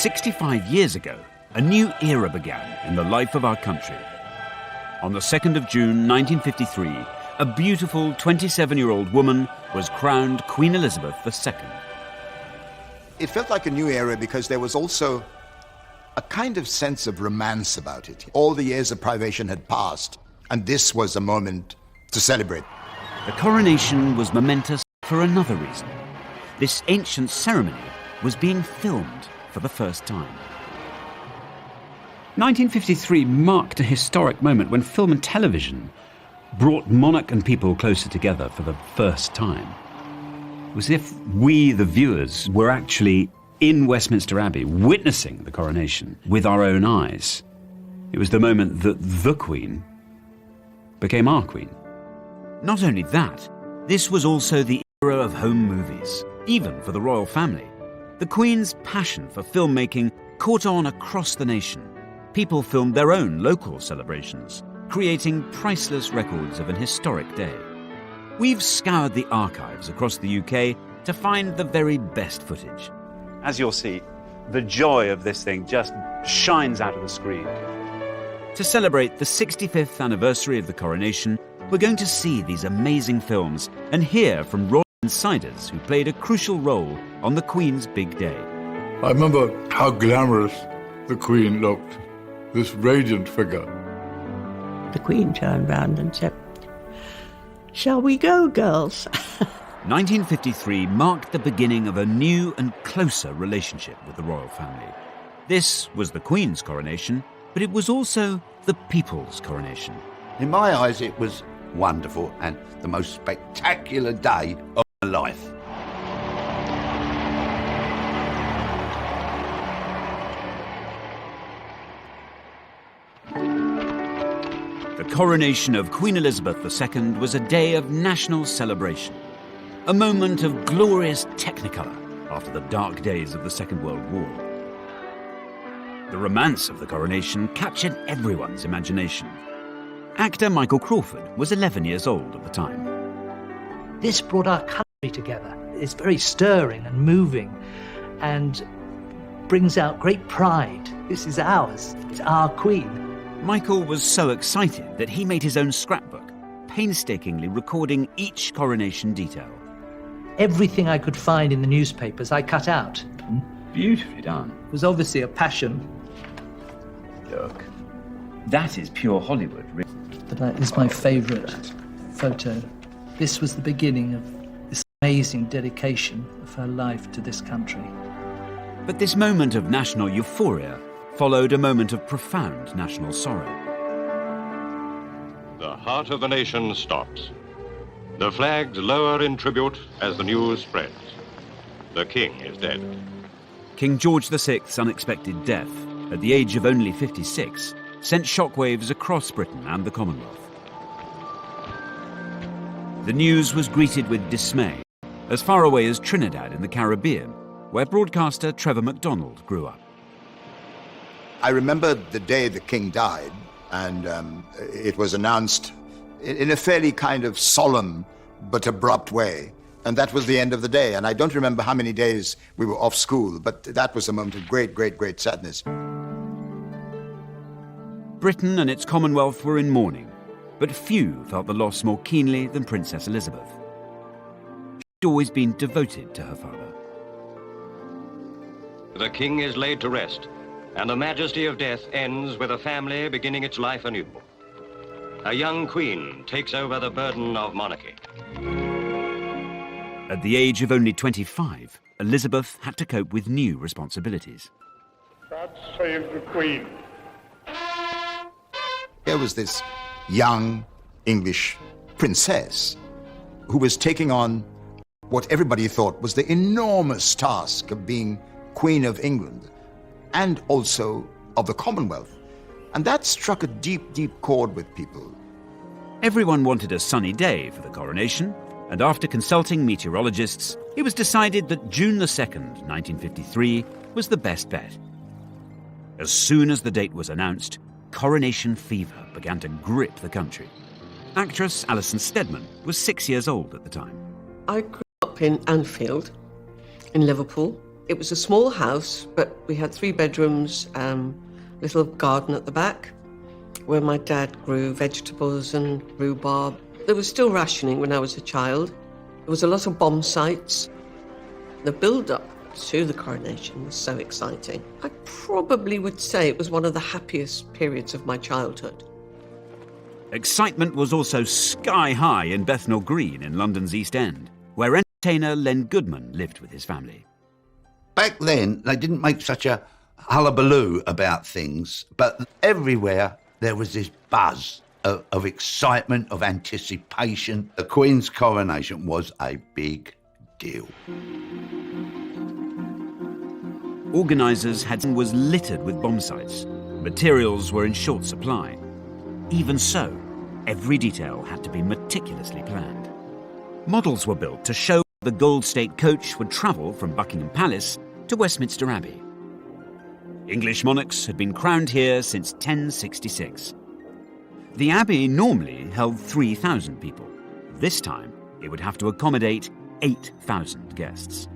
65 years ago, a new era began in the life of our country. On the 2nd of June 1953, a beautiful 27-year-old woman was crowned Queen Elizabeth II. It felt like a new era because there was also a kind of sense of romance about it. All the years of privation had passed, and this was a moment to celebrate. The coronation was momentous for another reason. This ancient ceremony was being filmed for the first time. 1953 marked a historic moment when film and television brought monarch and people closer together for the first time. It was as if we, the viewers, were actually in Westminster Abbey witnessing the coronation with our own eyes. It was the moment that the Queen became our Queen. Not only that, this was also the era of home movies, even for the royal family. The Queen's passion for filmmaking caught on across the nation. People filmed their own local celebrations, creating priceless records of an historic day. We've scoured the archives across the UK to find the very best footage. As you'll see, the joy of this thing just shines out of the screen. To celebrate the 65th anniversary of the coronation, we're going to see these amazing films and hear from royal insiders who played a crucial role on the Queen's big day. I remember how glamorous the Queen looked, this radiant figure. The Queen turned round and said, "Shall we go, girls?" 1953 marked the beginning of a new and closer relationship with the royal family. This was the Queen's coronation, but it was also the people's coronation. In my eyes, it was wonderful and the most spectacular day of my life. The coronation of Queen Elizabeth II was a day of national celebration, a moment of glorious technicolor after the dark days of the Second World War. The romance of the coronation captured everyone's imagination. Actor Michael Crawford was 11 years old at the time. This brought our country together. It's very stirring and moving and brings out great pride. This is ours. It's our Queen. Michael was so excited that he made his own scrapbook, painstakingly recording each coronation detail. Everything I could find in the newspapers, I cut out. Beautifully done. It was obviously a passion. Look, that is pure Hollywood. But that is my favourite photo. This was the beginning of this amazing dedication of her life to this country. But this moment of national euphoria followed a moment of profound national sorrow. The heart of the nation stops. The flags lower in tribute as the news spreads. The king is dead. King George VI's unexpected death, at the age of only 56, sent shockwaves across Britain and the Commonwealth. The news was greeted with dismay, as far away as Trinidad in the Caribbean, where broadcaster Trevor MacDonald grew up. I remember the day the king died, and it was announced in a fairly kind of solemn but abrupt way. And that was the end of the day. And I don't remember how many days we were off school, but that was a moment of great, great, great sadness. Britain and its Commonwealth were in mourning, but few felt the loss more keenly than Princess Elizabeth. She'd always been devoted to her father. The king is laid to rest, and the majesty of death ends with a family beginning its life anew. A young queen takes over the burden of monarchy. At the age of only 25, Elizabeth had to cope with new responsibilities. God save the Queen. There was this young English princess who was taking on what everybody thought was the enormous task of being Queen of England and also of the Commonwealth. And that struck a deep, deep chord with people. Everyone wanted a sunny day for the coronation, and after consulting meteorologists, it was decided that June the 2nd, 1953, was the best bet. As soon as the date was announced, coronation fever began to grip the country. Actress Alison Steadman was 6 years old at the time. I grew up in Anfield, in Liverpool, It was a small house, but we had 3 bedrooms, little garden at the back, where my dad grew vegetables and rhubarb. There was still rationing when I was a child. There was a lot of bomb sites. The build-up to the coronation was so exciting. I probably would say it was one of the happiest periods of my childhood. Excitement was also sky high in Bethnal Green in London's East End, where entertainer Len Goodman lived with his family. Back then, they didn't make such a hullabaloo about things, but everywhere there was this buzz of excitement, of anticipation. The Queen's coronation was a big deal. Organisers was littered with bomb sites. Materials were in short supply. Even so, every detail had to be meticulously planned. Models were built to show the Gold State coach would travel from Buckingham Palace to Westminster Abbey. English monarchs had been crowned here since 1066. The Abbey normally held 3,000 people. This time, it would have to accommodate 8,000 guests.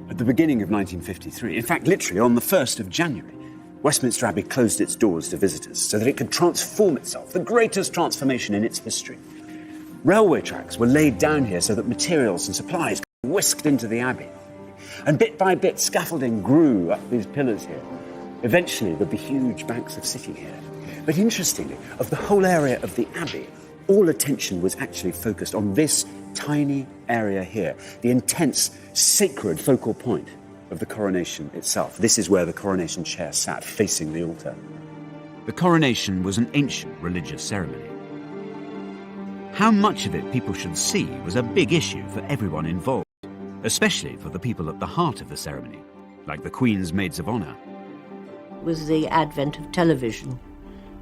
At the beginning of 1953, in fact, literally on the 1st of January, Westminster Abbey closed its doors to visitors so that it could transform itself, the greatest transformation in its history. Railway tracks were laid down here so that materials and supplies could be whisked into the Abbey. And bit by bit, scaffolding grew up these pillars here. Eventually, there'd be huge banks of sitting here. But interestingly, of the whole area of the Abbey, all attention was actually focused on this tiny area here, the intense, sacred focal point of the coronation itself. This is where the coronation chair sat, facing the altar. The coronation was an ancient religious ceremony. How much of it people should see was a big issue for everyone involved, especially for the people at the heart of the ceremony, like the Queen's maids of honour. With the advent of television,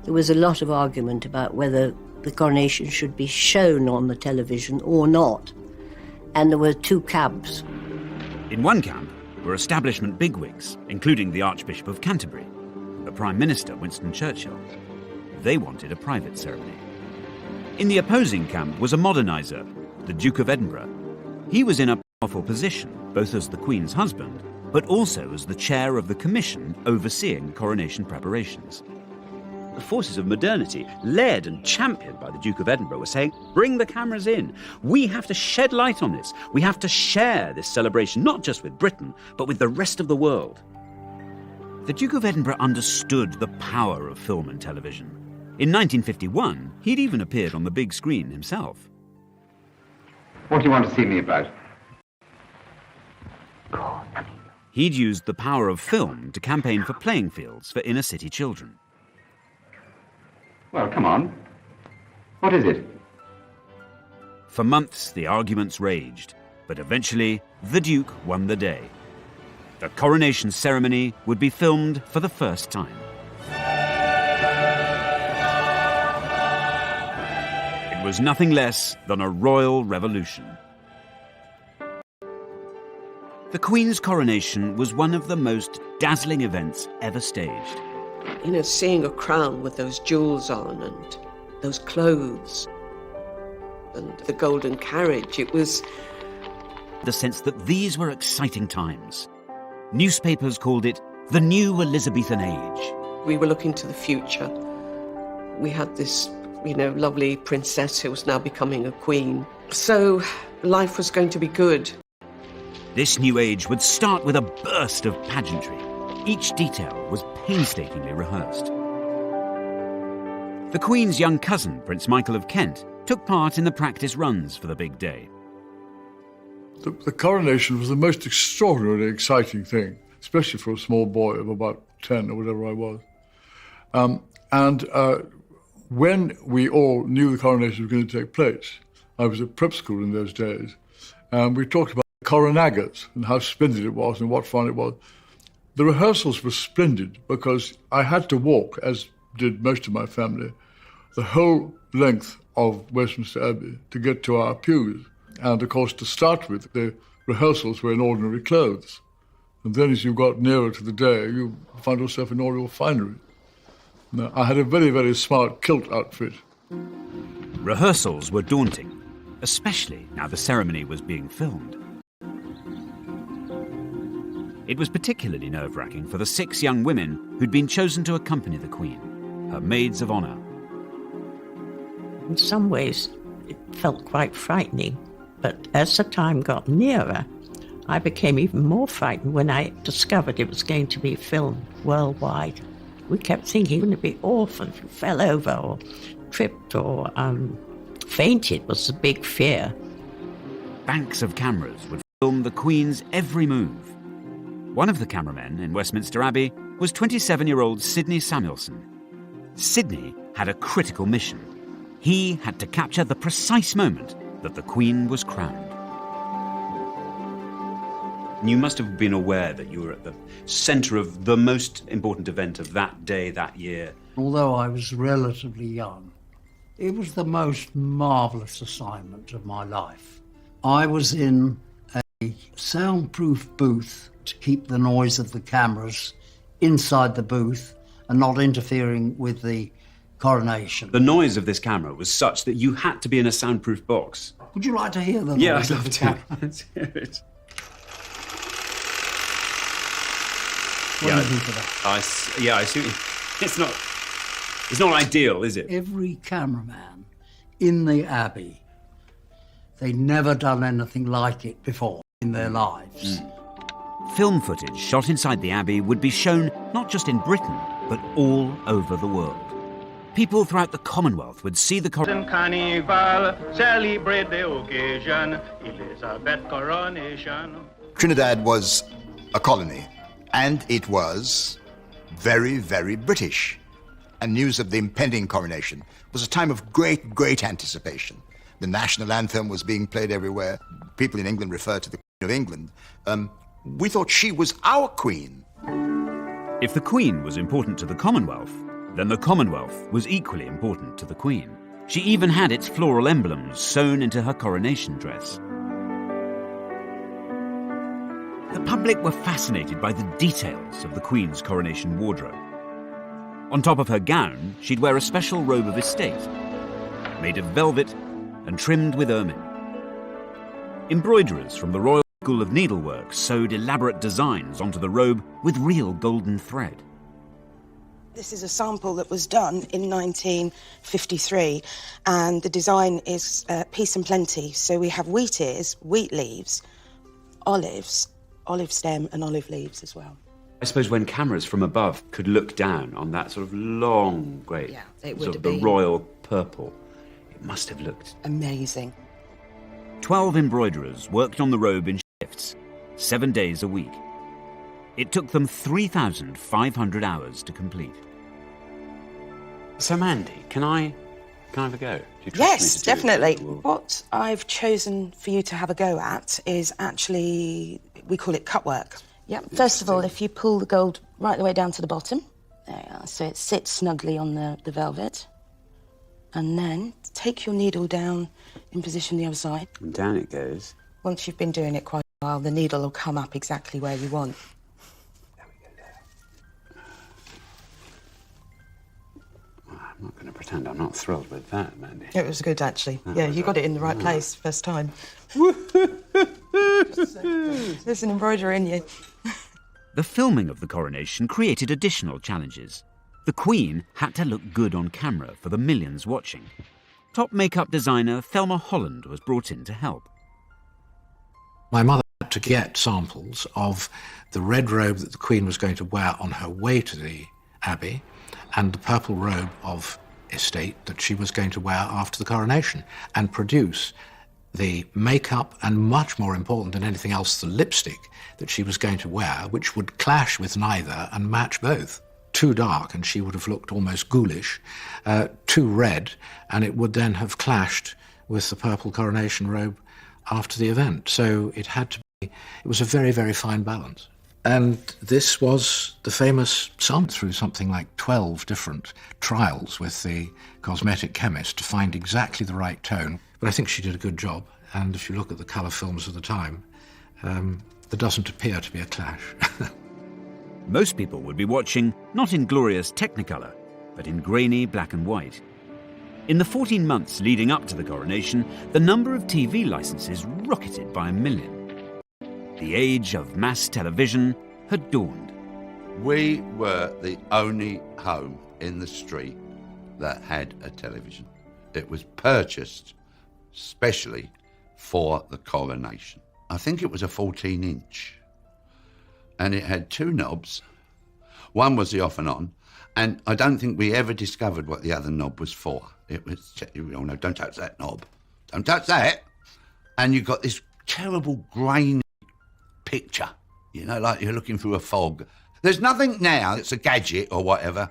there was a lot of argument about whether the coronation should be shown on the television or not. And there were 2 camps. In one camp were establishment bigwigs, including the Archbishop of Canterbury and the Prime Minister, Winston Churchill. They wanted a private ceremony. In the opposing camp was a moderniser, the Duke of Edinburgh. He was in a powerful position, both as the Queen's husband, but also as the chair of the commission overseeing coronation preparations. The forces of modernity, led and championed by the Duke of Edinburgh, were saying, bring the cameras in. We have to shed light on this. We have to share this celebration, not just with Britain, but with the rest of the world. The Duke of Edinburgh understood the power of film and television. In 1951, he'd even appeared on the big screen himself. What do you want to see me about? He'd used the power of film to campaign for playing fields for inner city children. Well, come on. What is it? For months, the arguments raged, but eventually, the Duke won the day. The coronation ceremony would be filmed for the first time. It was nothing less than a royal revolution. The Queen's coronation was one of the most dazzling events ever staged. You know, seeing a crown with those jewels on and those clothes and the golden carriage, it was... The sense that these were exciting times. Newspapers called it the new Elizabethan age. We were looking to the future. We had this, you know, lovely princess who was now becoming a queen. So life was going to be good. This new age would start with a burst of pageantry. Each detail was painstakingly rehearsed. The Queen's young cousin, Prince Michael of Kent, took part in the practice runs for the big day. The coronation was the most extraordinarily exciting thing, especially for a small boy of about 10 or whatever I was. When we all knew the coronation was going to take place, I was at prep school in those days, and we talked about coronagas and how splendid it was and what fun it was. The rehearsals were splendid because I had to walk, as did most of my family, the whole length of Westminster Abbey to get to our pews. And of course, to start with, the rehearsals were in ordinary clothes. And then as you got nearer to the day, you found yourself in all your finery. Now, I had a very, very smart kilt outfit. Rehearsals were daunting, especially now the ceremony was being filmed. It was particularly nerve-wracking for the 6 young women who'd been chosen to accompany the Queen, her maids of honour. In some ways, it felt quite frightening, but as the time got nearer, I became even more frightened when I discovered it was going to be filmed worldwide. We kept thinking, wouldn't it be awful if you fell over or tripped or fainted was the big fear. Banks of cameras would film the Queen's every move. One of the cameramen in Westminster Abbey was 27-year-old Sidney Samuelson. Sidney had a critical mission. He had to capture the precise moment that the Queen was crowned. You must have been aware that you were at the centre of the most important event of that day, that year. Although I was relatively young, it was the most marvellous assignment of my life. I was in a soundproof booth to keep the noise of the cameras inside the booth and not interfering with the coronation. The noise of this camera was such that you had to be in a soundproof box. Would you like to hear the noise? Yeah, I'd of love the to. camera? Let's hear it. What do you think of that? I see. It's not ideal, is it? Every cameraman in the Abbey, they'd never done anything like it before in their lives. Film footage shot inside the Abbey would be shown not just in Britain, but all over the world. People throughout the Commonwealth would see the Carnival, celebrate the occasion, Elizabeth Coronation. Trinidad was a colony, and it was very, very British. And news of the impending coronation was a time of great, great anticipation. The national anthem was being played everywhere. People in England referred to the Queen of England. We thought she was our queen. If the Queen was important to the Commonwealth, then the Commonwealth was equally important to the Queen. She even had its floral emblems sewn into her coronation dress. The public were fascinated by the details of the Queen's coronation wardrobe. On top of her gown, she'd wear a special robe of estate, made of velvet and trimmed with ermine. Embroiderers from the Royal School of Needlework sewed elaborate designs onto the robe with real golden thread. This is a sample that was done in 1953, and the design is peace and plenty. So we have wheat ears, wheat leaves, olives, olive stem and olive leaves as well. I suppose when cameras from above could look down on that sort of long, great, it would sort have of the been royal purple, it must have looked amazing. 12 embroiderers worked on the robe in shifts, 7 days a week. It took them 3,500 hours to complete. So Mandy, can I have a go? Do you trust Yes, me to definitely. do it? What I've chosen for you to have a go at is actually, we call it cut work. Yep. First of all, if you pull the gold right the way down to the bottom, there you are, so it sits snugly on the velvet. And then take your needle down in position the other side. And down it goes. Once you've been doing it quite a while, the needle will come up exactly where you want. There we go there. Well, I'm not going to pretend I'm not thrilled with that, Mandy. It was good, actually. Yeah, you got it in the right place first time. There's an embroiderer in you. The filming of the coronation created additional challenges. The Queen had to look good on camera for the millions watching. Top makeup designer Thelma Holland was brought in to help. My mother had to get samples of the red robe that the Queen was going to wear on her way to the Abbey and the purple robe of estate that she was going to wear after the coronation, and produce the makeup and, much more important than anything else, the lipstick that she was going to wear, which would clash with neither and match both. Too dark and she would have looked almost ghoulish, too red and it would then have clashed with the purple coronation robe after the event. So it had to be, it was a very, very fine balance. And this was the famous sum through something like 12 different trials with the cosmetic chemist to find exactly the right tone. But I think she did a good job. And if you look at the colour films of the time, there doesn't appear to be a clash. Most people would be watching not in glorious Technicolor, but in grainy black and white. In the 14 months leading up to the coronation, the number of TV licenses rocketed by 1 million. The age of mass television had dawned. We were the only home in the street that had a television. It was purchased specially for the coronation. I think it was a 14-inch. And it had two knobs. One was the off and on, and I don't think we ever discovered what the other knob was for. It was, oh no, don't touch that knob. Don't touch that. And you got this terrible grainy picture, you know, like you're looking through a fog. There's nothing now that's a gadget or whatever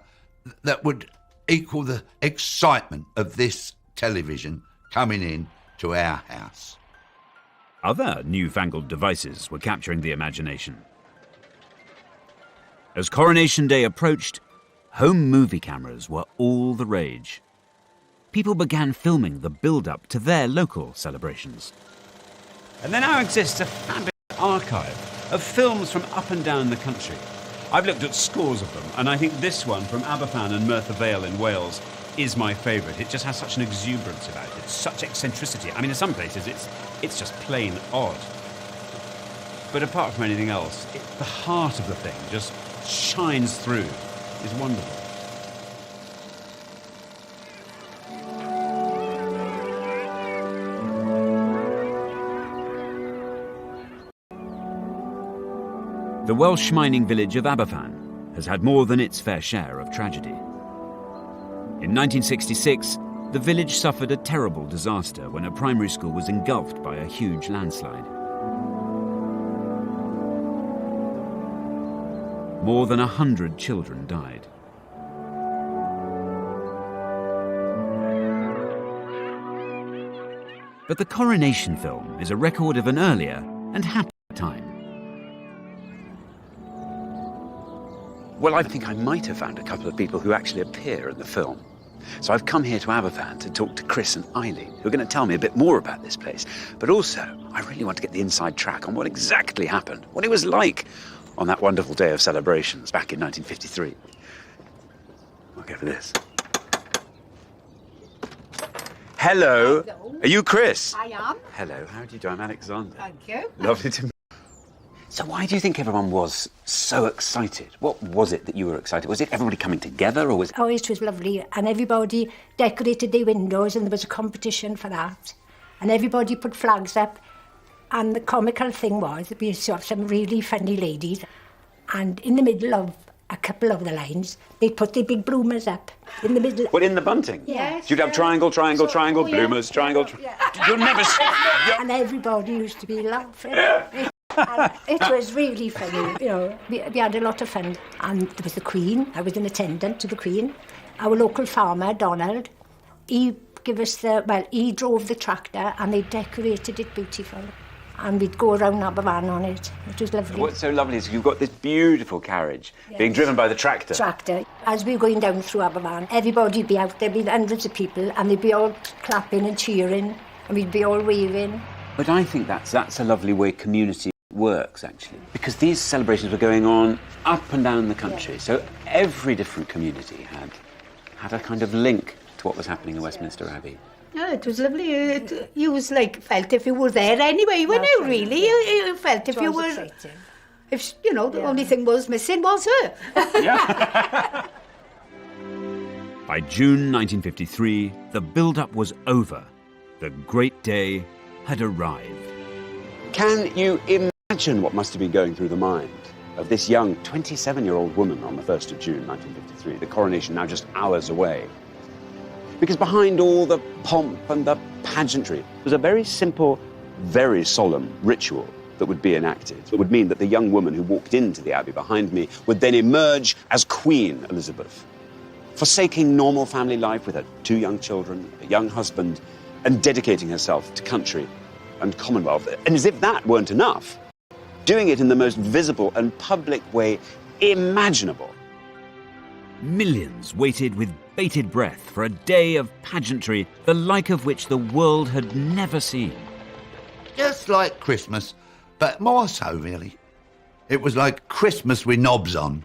that would equal the excitement of this television coming in to our house. Other newfangled devices were capturing the imagination. As Coronation Day approached, home movie cameras were all the rage. People began filming the build-up to their local celebrations. And there now exists a fabulous archive of films from up and down the country. I've looked at scores of them, and I think this one from Aberfan and Merthyr Vale in Wales is my favourite. It just has such an exuberance about it, such eccentricity. I mean, in some places it's just plain odd. But apart from anything else, the heart of the thing just shines through. It's wonderful. The Welsh mining village of Aberfan has had more than its fair share of tragedy. In 1966, the village suffered a terrible disaster when a primary school was engulfed by a huge landslide. More than 100 children died. But the Coronation film is a record of an earlier and happier time. Well, I think I might have found a couple of people who actually appear in the film. So I've come here to Aberfan to talk to Chris and Eileen, who are going to tell me a bit more about this place. But also, I really want to get the inside track on what exactly happened, what it was like on that wonderful day of celebrations back in 1953. I'll go for this. Hello. Hello. Are you Chris? I am. Hello. How do you do? I'm Alexander. Thank you. Lovely to meet you. So why do you think everyone was so excited? What was it that you were excited? Was it everybody coming together, or was it... Oh, it was lovely. And everybody decorated their windows, and there was a competition for that. And everybody put flags up. And the comical thing was that we saw some really funny ladies. And in the middle of a couple of the lines, they put their big bloomers up. In the middle. What, in the bunting? Yes. You'd have triangle, triangle, So, triangle, oh, yeah. bloomers, triangle... You'll never... And everybody used to be laughing. And it was really funny, you know. We had a lot of fun. And there was the Queen. I was an attendant to the Queen. Our local farmer, Donald, he he drove the tractor and they decorated it beautiful. And we'd go around Aberfan on it. It was lovely. What's so lovely is you've got this beautiful carriage being driven by the tractor. As we were going down through Aberfan, everybody'd be out, there'd be hundreds of people, and they'd be all clapping and cheering, and we'd be all waving. But I think that's a lovely way community works, actually, because these celebrations were going on up and down the country. So every different community had a kind of link to what was happening in Westminster Abbey. Yeah, it was lovely. You was like felt if you were there anyway, weren't you? Really, you felt if you were. Exciting. If you know, the only thing was missing was her. Yeah. By June 1953, the build-up was over. The great day had arrived. Can you imagine what must have been going through the mind of this young 27-year-old woman on the 1st of June 1953, the coronation now just hours away? Because behind all the pomp and the pageantry was a very simple, very solemn ritual that would be enacted. It would mean that the young woman who walked into the Abbey behind me would then emerge as Queen Elizabeth, forsaking normal family life with her 2 young children, a young husband, and dedicating herself to country and Commonwealth. And as if that weren't enough, doing it in the most visible and public way imaginable. Millions waited with bated breath for a day of pageantry, the like of which the world had never seen. Just like Christmas, but more so, really. It was like Christmas with knobs on.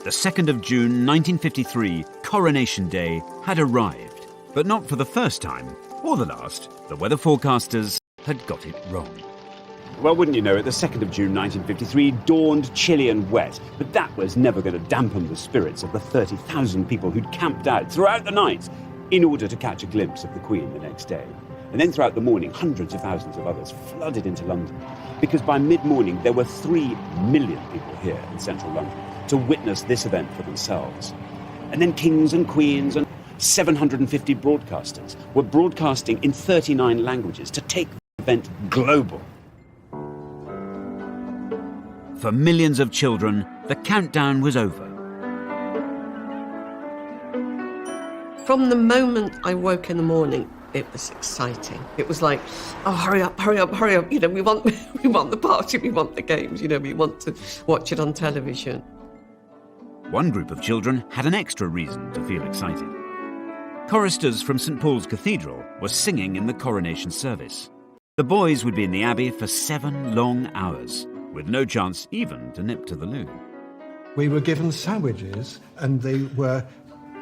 The 2nd of June 1953, Coronation Day, had arrived. But not for the first time, or the last. The weather forecasters had got it wrong. Well, wouldn't you know it, the 2nd of June 1953 dawned chilly and wet, but that was never going to dampen the spirits of the 30,000 people who'd camped out throughout the night in order to catch a glimpse of the Queen the next day. And then throughout the morning, hundreds of thousands of others flooded into London, because by mid-morning there were 3 million people here in central London to witness this event for themselves. And then kings and queens and 750 broadcasters were broadcasting in 39 languages to take the event global. For millions of children, the countdown was over. From the moment I woke in the morning, it was exciting. It was like, oh, hurry up, hurry up, hurry up. You know, we want the party, we want the games, you know, we want to watch it on television. One group of children had an extra reason to feel excited. Choristers from St Paul's Cathedral were singing in the coronation service. The boys would be in the Abbey for 7 long hours, with no chance even to nip to the loo. We were given sandwiches, and they were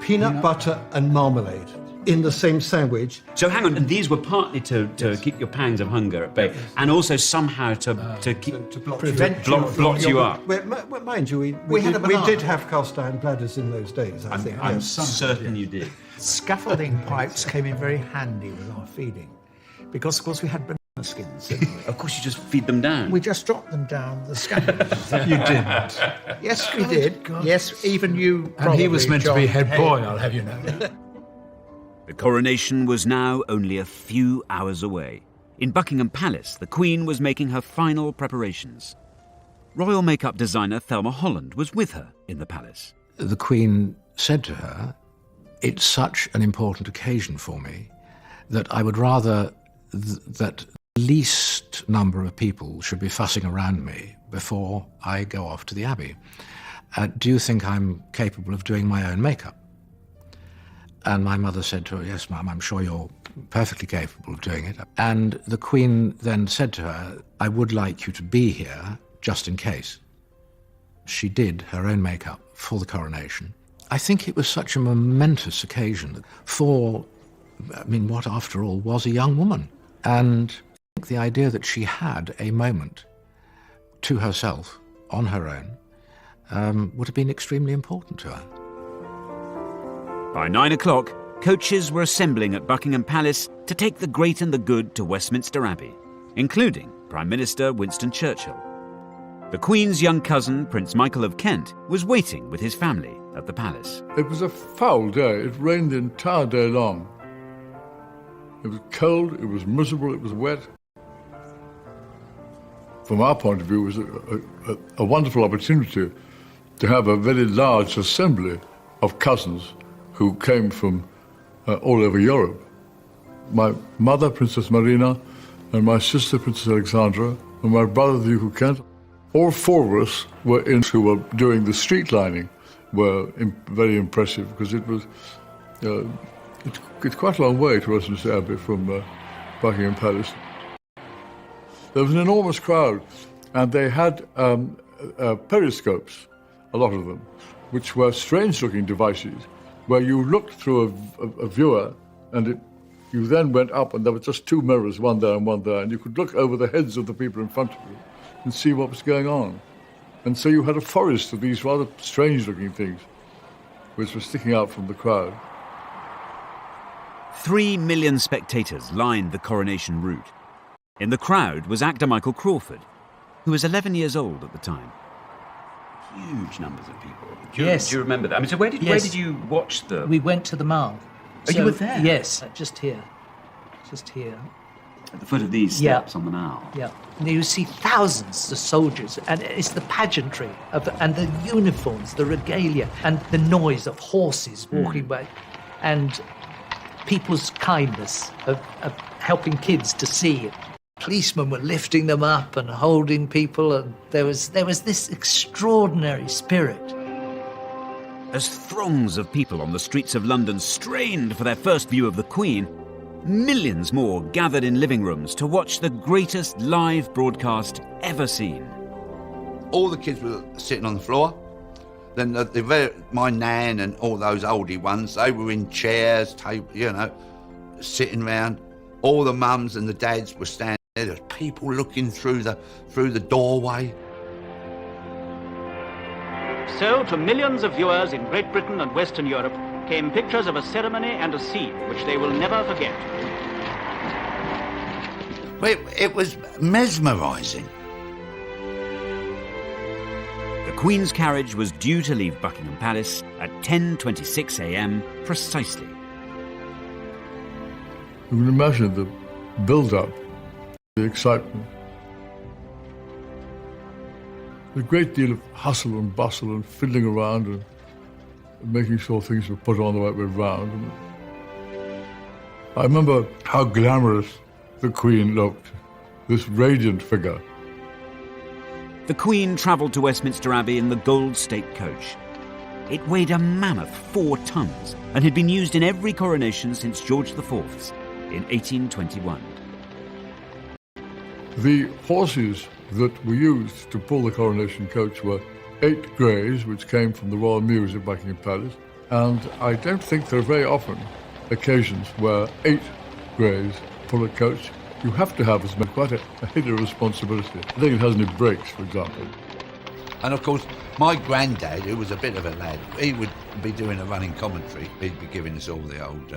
peanut butter and marmalade in the same sandwich. So hang on, and these were partly to keep your pangs of hunger at bay, and also somehow to blot you up. Well, mind you, we did have cast iron bladders in those days, I think. I'm certain you did. Scaffolding pipes came in very handy with our feeding, because, of course, we had banana skins. Of course, you just feed them down. We just dropped them down the scaffoldings. You didn't. Yes, we did. God. Yes, even you. And he was meant to be head boy, I'll have you know. The coronation was now only a few hours away. In Buckingham Palace, the Queen was making her final preparations. Royal makeup designer Thelma Holland was with her in the palace. The Queen said to her, "It's such an important occasion for me that I would rather that the least number of people should be fussing around me before I go off to the Abbey. Do you think I'm capable of doing my own makeup?" And my mother said to her, "Yes, Mum, I'm sure you're perfectly capable of doing it." And the Queen then said to her, "I would like you to be here just in case." She did her own makeup for the coronation. I think it was such a momentous occasion for, what after all was a young woman. And the idea that she had a moment to herself on her own would have been extremely important to her. By 9 o'clock, coaches were assembling at Buckingham Palace to take the great and the good to Westminster Abbey, including Prime Minister Winston Churchill. The Queen's young cousin, Prince Michael of Kent, was waiting with his family at the palace. It was a foul day. It rained the entire day long. It was cold, it was miserable, it was wet. From our point of view, it was a wonderful opportunity to have a very large assembly of cousins who came from all over Europe. My mother, Princess Marina, and my sister, Princess Alexandra, and my brother, the Duke of Kent. All 4 of us who were doing the street lining were very impressive, because it was it's quite a long way to Westminster Abbey from Buckingham Palace. There was an enormous crowd, and they had periscopes, a lot of them, which were strange-looking devices, where you looked through a viewer, and you then went up, and there were just 2 mirrors, one there and one there, and you could look over the heads of the people in front of you and see what was going on. And so you had a forest of these rather strange-looking things, which were sticking out from the crowd. 3 million spectators lined the coronation route. In the crowd was actor Michael Crawford, who was 11 years old at the time. Huge numbers of people. Do you remember that? So where did you watch the... We went to the Markle. You were there? Yes, just here. Just here. At the foot of these steps on the Mall. Yeah. And you see thousands of soldiers, and it's the pageantry and the uniforms, the regalia, and the noise of horses walking by, and people's kindness of helping kids to see. Policemen were lifting them up and holding people, and there was this extraordinary spirit. As throngs of people on the streets of London strained for their first view of the Queen, millions more gathered in living rooms to watch the greatest live broadcast ever seen. All the kids were sitting on the floor. Then my nan and all those oldie ones, they were in chairs, sitting round. All the mums and the dads were standing There's people looking through the doorway. So, to millions of viewers in Great Britain and Western Europe came pictures of a ceremony and a scene which they will never forget. It was mesmerising. The Queen's carriage was due to leave Buckingham Palace at 10:26 a.m. precisely. You can imagine the build-up, the excitement. A great deal of hustle and bustle and fiddling around and making sure things were put on the right way round. And I remember how glamorous the Queen looked, this radiant figure. The Queen travelled to Westminster Abbey in the Gold State coach. It weighed a mammoth 4 tons and had been used in every coronation since George IV's in 1821. The horses that were used to pull the coronation coach were 8 greys, which came from the Royal Mews at Buckingham Palace, and I don't think there are very often occasions where 8 greys pull a coach. You have to have as many, quite a heavy responsibility. I think it has any brakes, for example. And of course, my granddad, who was a bit of a lad, he would be doing a running commentary. He'd be giving us all the old,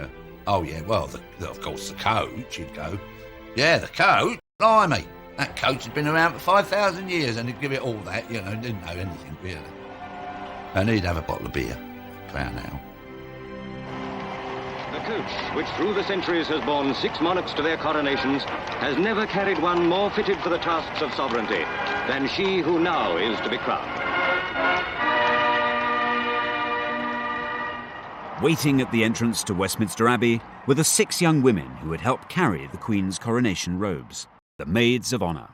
of course, the coach, he'd go. Yeah, the coach? Blimey, that coach had been around for 5,000 years, and he'd give it all that, didn't know anything, really. And he'd have a bottle of beer, Crown Ale. The coach, which through the centuries has borne 6 monarchs to their coronations, has never carried one more fitted for the tasks of sovereignty than she who now is to be crowned. Waiting at the entrance to Westminster Abbey were the 6 young women who had helped carry the Queen's coronation robes, the Maids of Honour.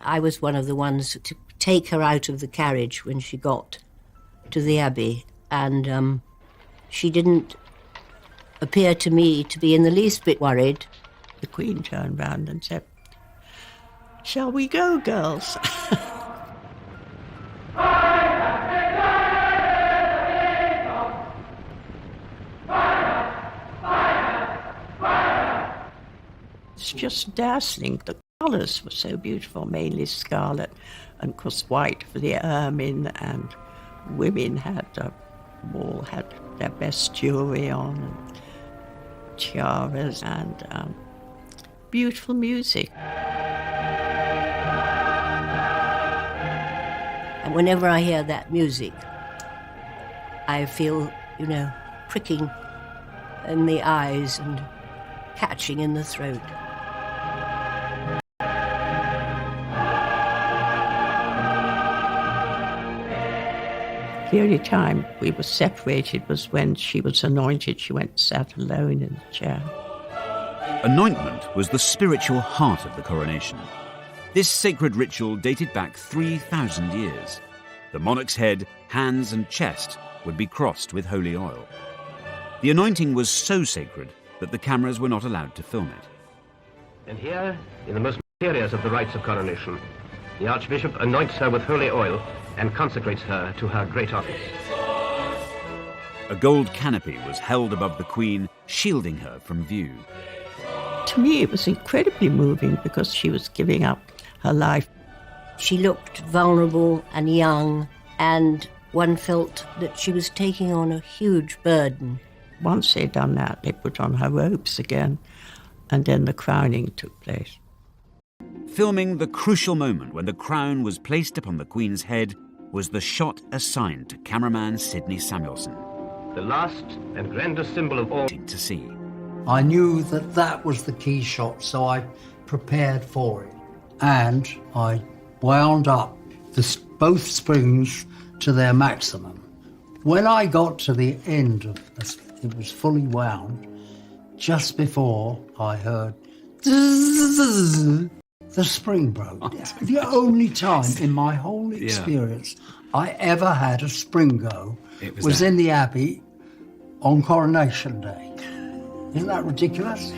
I was one of the ones to take her out of the carriage when she got to the Abbey, and she didn't appear to me to be in the least bit worried. The Queen turned round and said, "Shall we go, girls?" It's just dazzling. The colours were so beautiful, mainly scarlet and, of course, white for the ermine, and women had all had their best jewellery on, and tiaras, and beautiful music. And whenever I hear that music, I feel, pricking in the eyes and catching in the throat. The only time we were separated was when she was anointed. She went and sat alone in the chair. Anointment was the spiritual heart of the coronation. This sacred ritual dated back 3,000 years. The monarch's head, hands and chest would be crossed with holy oil. The anointing was so sacred that the cameras were not allowed to film it. And here, in the most mysterious of the rites of coronation, the Archbishop anoints her with holy oil and consecrates her to her great office. A gold canopy was held above the Queen, shielding her from view. To me, it was incredibly moving because she was giving up her life. She looked vulnerable and young, and one felt that she was taking on a huge burden. Once they'd done that, they put on her robes again, and then the crowning took place. Filming the crucial moment when the crown was placed upon the Queen's head was the shot assigned to cameraman Sidney Samuelson. The last and grandest symbol of all to see. I knew that that was the key shot, so I prepared for it. And I wound up both springs to their maximum. When I got to the end of this, it was fully wound, just before I heard the spring broke. The only time in my whole experience I ever had a spring go was in the Abbey on Coronation Day. Isn't that ridiculous?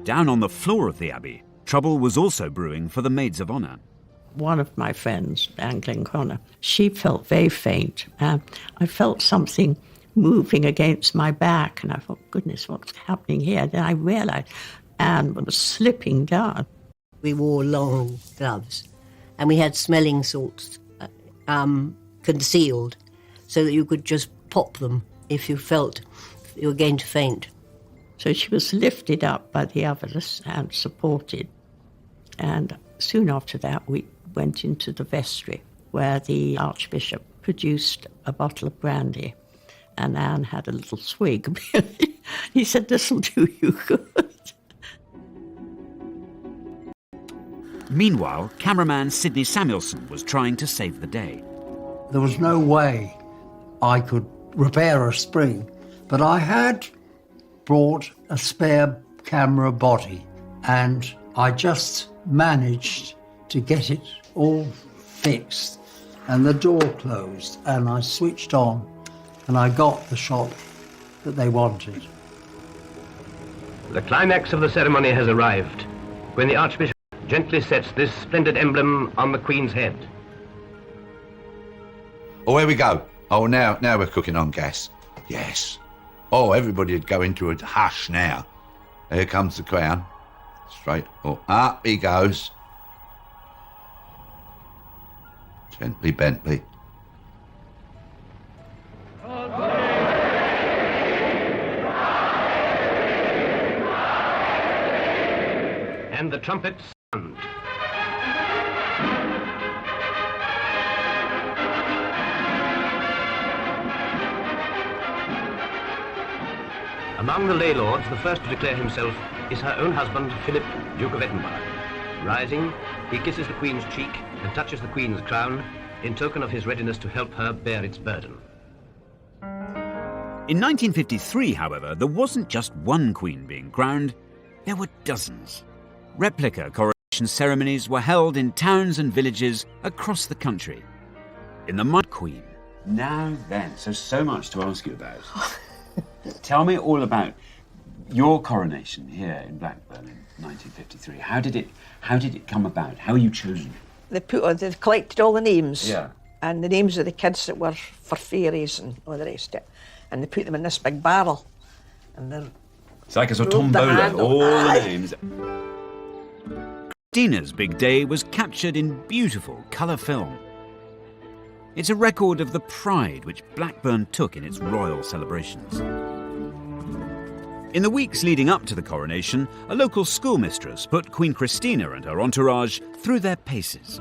Down on the floor of the Abbey, trouble was also brewing for the Maids of Honour. One of my friends, Anne Glenconnor, she felt very faint. I felt something moving against my back, and I thought, goodness, what's happening here? Then I realised Anne was slipping down. We wore long gloves, and we had smelling salts concealed so that you could just pop them if you felt you were going to faint. So she was lifted up by the others and supported. And soon after that, we went into the vestry, where the Archbishop produced a bottle of brandy, and Anne had a little swig. He said, "This'll do you good." Meanwhile, cameraman Sidney Samuelson was trying to save the day. There was no way I could repair a spring, but I had brought a spare camera body, and I just managed to get it all fixed, and the door closed, and I switched on, and I got the shot that they wanted. The climax of the ceremony has arrived, when the Archbishop gently sets this splendid emblem on the Queen's head. Oh, here we go. Oh, now we're cooking on gas. Yes. Oh, everybody would go into a hush now. Here comes the crown. Straight. Oh, up he goes. Gently, Bentley. And the trumpets sound. Among the lay lords, the first to declare himself is her own husband, Philip, Duke of Edinburgh. Rising, he kisses the Queen's cheek and touches the Queen's crown in token of his readiness to help her bear its burden. In 1953, however, there wasn't just one Queen being crowned, there were dozens. Replica coronation ceremonies were held in towns and villages across the country. In the Queen. Now then, so much to ask you about. Tell me all about your coronation here in Blackburn in 1953. How did it come about? How were you chosen? They collected all the names. Yeah. And the names of the kids that were for fairies and all the rest of it. And they put them in this big barrel. And then it's like a sort of tombola, all the names. Christina's big day was captured in beautiful colour film. It's a record of the pride which Blackburn took in its royal celebrations. In the weeks leading up to the coronation, a local schoolmistress put Queen Christina and her entourage through their paces.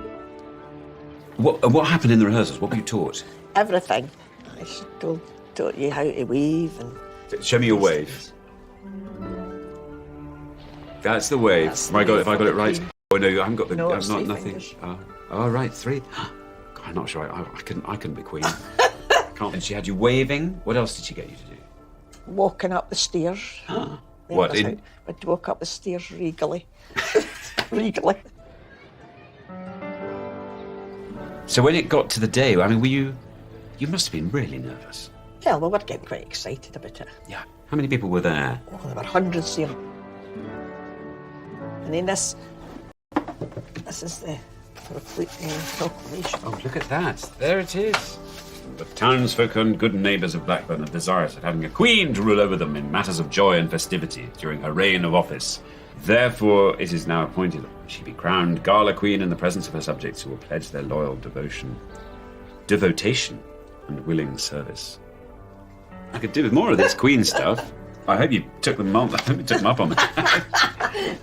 What happened in the rehearsals? What were you taught? Everything. I taught you how to wave and... Show me your wave. That's the wave. Have I got it right? Oh no, I haven't got the. No, I've not nothing. Oh right, three. God, I'm not sure. I couldn't be queen. Can't. And she had you waving. What else did she get you to do? Walking up the stairs. What? I'd walk up the stairs regally. Regally. So when it got to the day, I mean, you must have been really nervous. Yeah, we were getting quite excited about it. Yeah. How many people were there? Oh, there were hundreds here. And then this is the proclamation. Oh, look at that. There it is. The townsfolk and good neighbours of Blackburn are desirous of having a queen to rule over them in matters of joy and festivity during her reign of office. Therefore, it is now appointed that she be crowned Gala Queen in the presence of her subjects who will pledge their loyal devotation and willing service. I could do with more of this Queen stuff. I hope you took them up on it.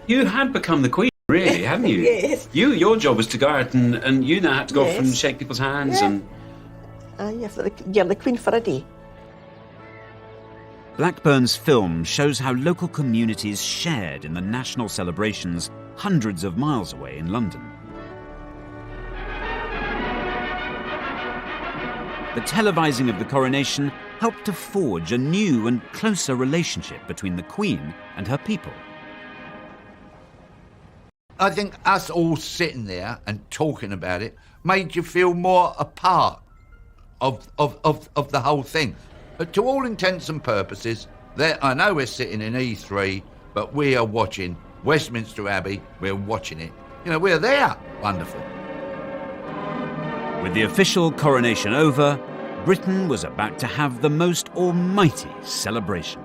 You had become the Queen, really, hadn't you? Yes. Your job was to go out and you now had to go off and shake people's hands and... You're the Queen for a day. Blackburn's film shows how local communities shared in the national celebrations hundreds of miles away in London. The televising of the coronation helped to forge a new and closer relationship between the Queen and her people. I think us all sitting there and talking about it made you feel more a part of the whole thing. But to all intents and purposes, I know we're sitting in E3, but we are watching Westminster Abbey. We're watching it. You know, we're there. Wonderful. With the official coronation over, Britain was about to have the most almighty celebration.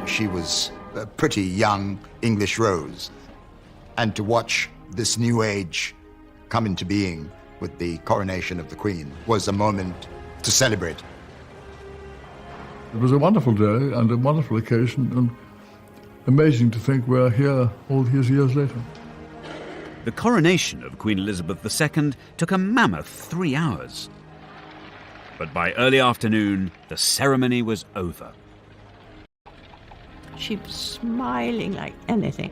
she was a pretty young English rose. And to watch this new age come into being with the coronation of the Queen was a moment to celebrate. It was a wonderful day and a wonderful occasion, and amazing to think we're here all these years later. The coronation of Queen Elizabeth II took a mammoth 3 hours. But by early afternoon, the ceremony was over. She was smiling like anything.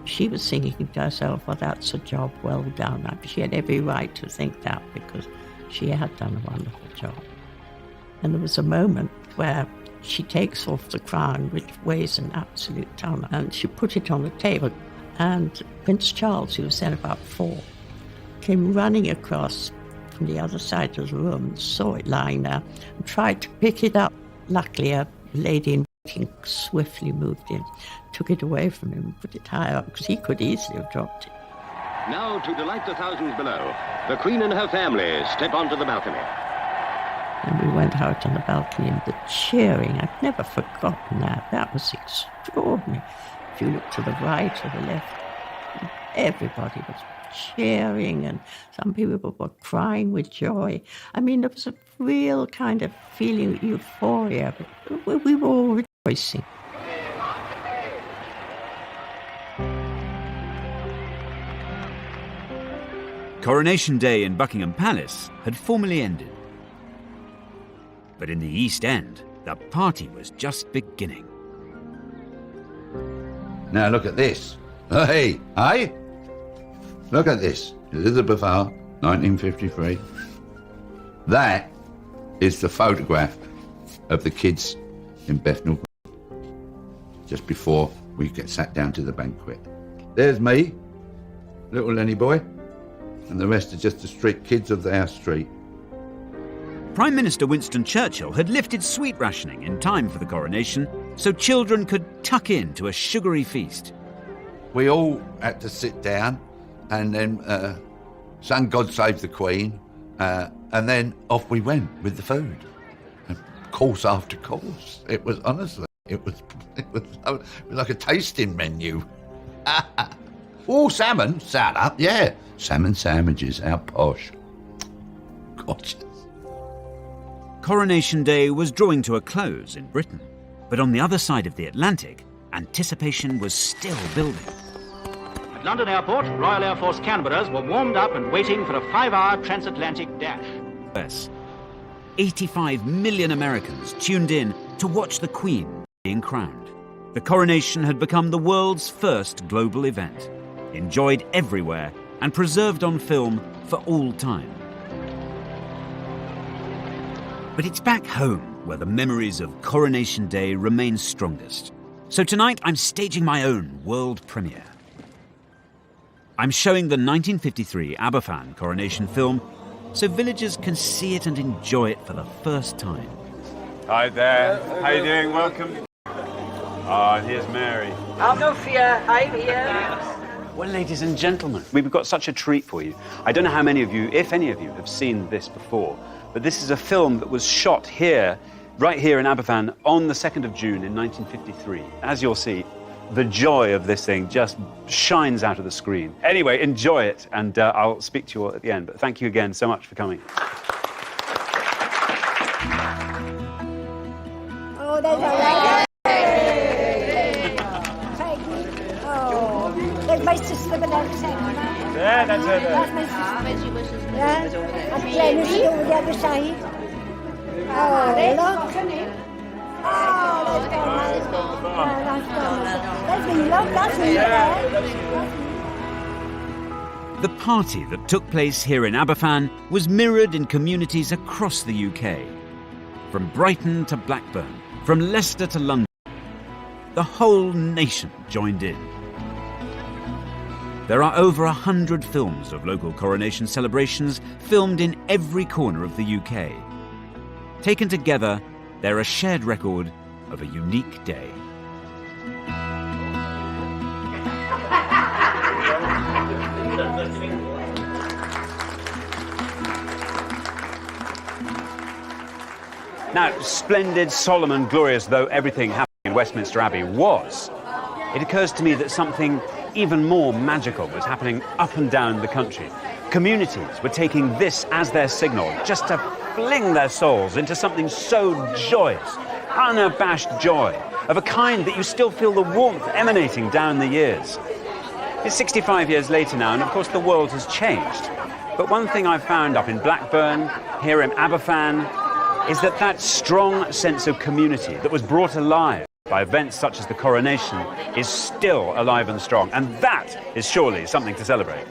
She was thinking to herself, well, that's a job well done. She had every right to think that because she had done a wonderful job. And there was a moment where she takes off the crown, which weighs an absolute ton, and she put it on the table. And Prince Charles, who was then about 4, came running across from the other side of the room, saw it lying there, and tried to pick it up. Luckily, a lady in waiting swiftly moved in, took it away from him, and put it higher up, because he could easily have dropped it. Now, to delight the thousands below, the Queen and her family step onto the balcony. And we went out on the balcony, and the cheering, I've never forgotten that. That was extraordinary. If you look to the right or the left, everybody was cheering, and some people were crying with joy. I mean, there was a real kind of feeling of euphoria, but we were all rejoicing. Coronation Day in Buckingham Palace had formally ended. But in the East End, the party was just beginning. Now look at this. Hey, hey? Look at this. Elizabeth R, 1953. That is the photograph of the kids in Bethnal just before we get sat down to the banquet. There's me, little Lenny boy, and the rest are just the street kids of our street. Prime Minister Winston Churchill had lifted sweet rationing in time for the coronation so children could tuck in to a sugary feast. We all had to sit down and then sang God Save the Queen, and then off we went with the food. And course after course. It was honestly, it was like a tasting menu. Oh, salmon, sat up, yeah. Salmon sandwiches, how posh. Gorgeous. Coronation Day was drawing to a close in Britain, but on the other side of the Atlantic, anticipation was still building. At London Airport, Royal Air Force Canberras were warmed up and waiting for a 5-hour transatlantic dash. Yes. 85 million Americans tuned in to watch the Queen being crowned. The coronation had become the world's first global event, enjoyed everywhere and preserved on film for all time. But it's back home where the memories of Coronation Day remain strongest. So tonight I'm staging my own world premiere. I'm showing the 1953 Aberfan coronation film so villagers can see it and enjoy it for the first time. Hi there. How you doing? Welcome. Ah, here's Mary. I'll no fear, I'm here. Well, ladies and gentlemen, we've got such a treat for you. I don't know how many of you, if any of you, have seen this before, but this is a film that was shot here, right here in Aberfan, on the 2nd of June in 1953. As you'll see, the joy of this thing just shines out of the screen. Anyway, enjoy it, and I'll speak to you all at the end. But thank you again so much for coming. Oh, there's a lot. Oh, there's my sister with that second. Yeah, that's her there. That's my sister. Yeah, and Glenys over the other side. Oh, look. Oh, that's me, look, that's me there. The party that took place here in Aberfan was mirrored in communities across the UK. From Brighton to Blackburn, from Leicester to London, the whole nation joined in. There are over 100 films of local coronation celebrations filmed in every corner of the UK. Taken together, they're a shared record of a unique day. Now, splendid, solemn and glorious though everything happening in Westminster Abbey was, it occurs to me that something even more magical was happening up and down the country. Communities were taking this as their signal, just to fling their souls into something so joyous, unabashed joy, of a kind that you still feel the warmth emanating down the years. It's 65 years later now, and of course the world has changed. But one thing I've found up in Blackburn, here in Aberfan, is that that strong sense of community that was brought alive by events such as the Coronation is still alive and strong, and that is surely something to celebrate.